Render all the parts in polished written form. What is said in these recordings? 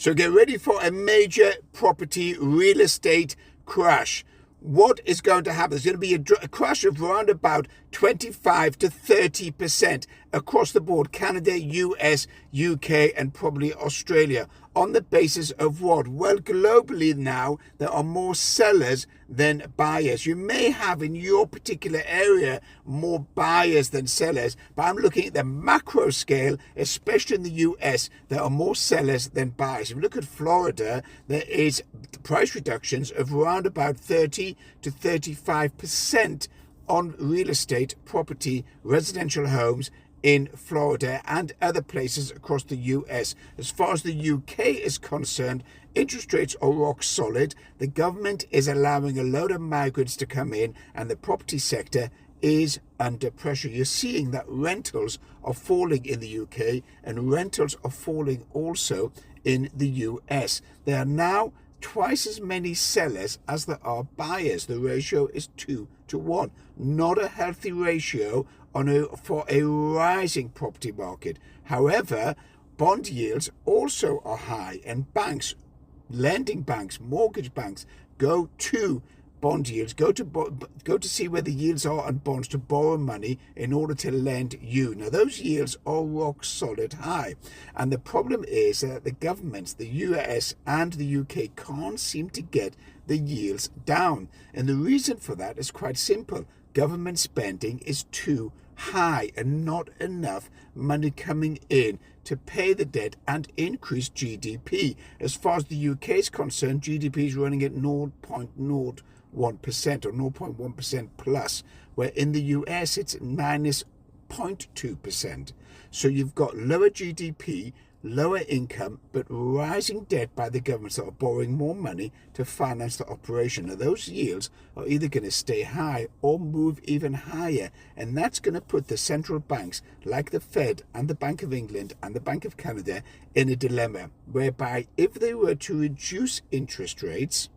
So get ready for a major property real estate crash. What is going to happen? There's going to be a crash of around about 25 to 30% across the board. Canada, US, UK, and probably Australia. On the basis of what? Well, globally now, there are more sellers than buyers. You may have in your particular area more buyers than sellers, but I'm looking at the macro scale, especially in the US, there are more sellers than buyers. If you look at Florida, there is price reductions of around about 30 to 35% on real estate, property, residential homes in Florida and other places across the US. As far as the UK is concerned, interest rates are rock solid. The government is allowing a load of migrants to come in, and the property sector is under pressure. You're seeing that rentals are falling in the UK and rentals are falling also in the US. There are now twice as many sellers as there are buyers. The ratio is 2 to 1. Not a healthy ratio for a rising property market. However, bond yields also are high, and banks, lending banks, mortgage banks go to bond yields, go to see where the yields are on bonds to borrow money in order to lend you. Now, those yields are rock solid high. And the problem is that the governments, the US and the UK, can't seem to get the yields down. And the reason for that is quite simple. Government spending is too high and not enough money coming in to pay the debt and increase GDP. As far as the UK is concerned, GDP is running at 0.01% or 0.1% plus, where in the US it's minus 0.2%. So you've got lower GDP, lower income, but rising debt by the governments that are borrowing more money to finance the operation. Now, those yields are either going to stay high or move even higher, and that's going to put the central banks like the Fed and the Bank of England and the Bank of Canada in a dilemma, whereby if they were to reduce interest rates,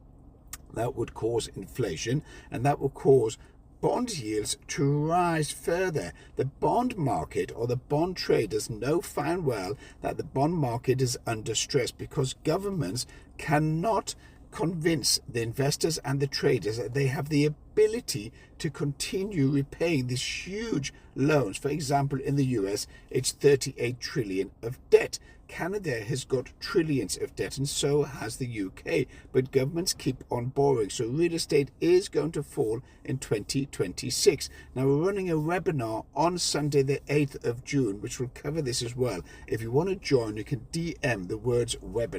that would cause inflation, and that will cause bond yields to rise further. The bond market, or the bond traders, know fine well that the bond market is under stress because governments cannot convince the investors and the traders that they have the ability to continue repaying these huge loans. For example, in the US, it's 38 trillion of debt. Canada has got trillions of debt, and so has the UK, but governments keep on borrowing. So real estate is going to fall in 2026. Now, we're running a webinar on Sunday, the 8th of June, which will cover this as well. If you want to join, you can DM the words webinar.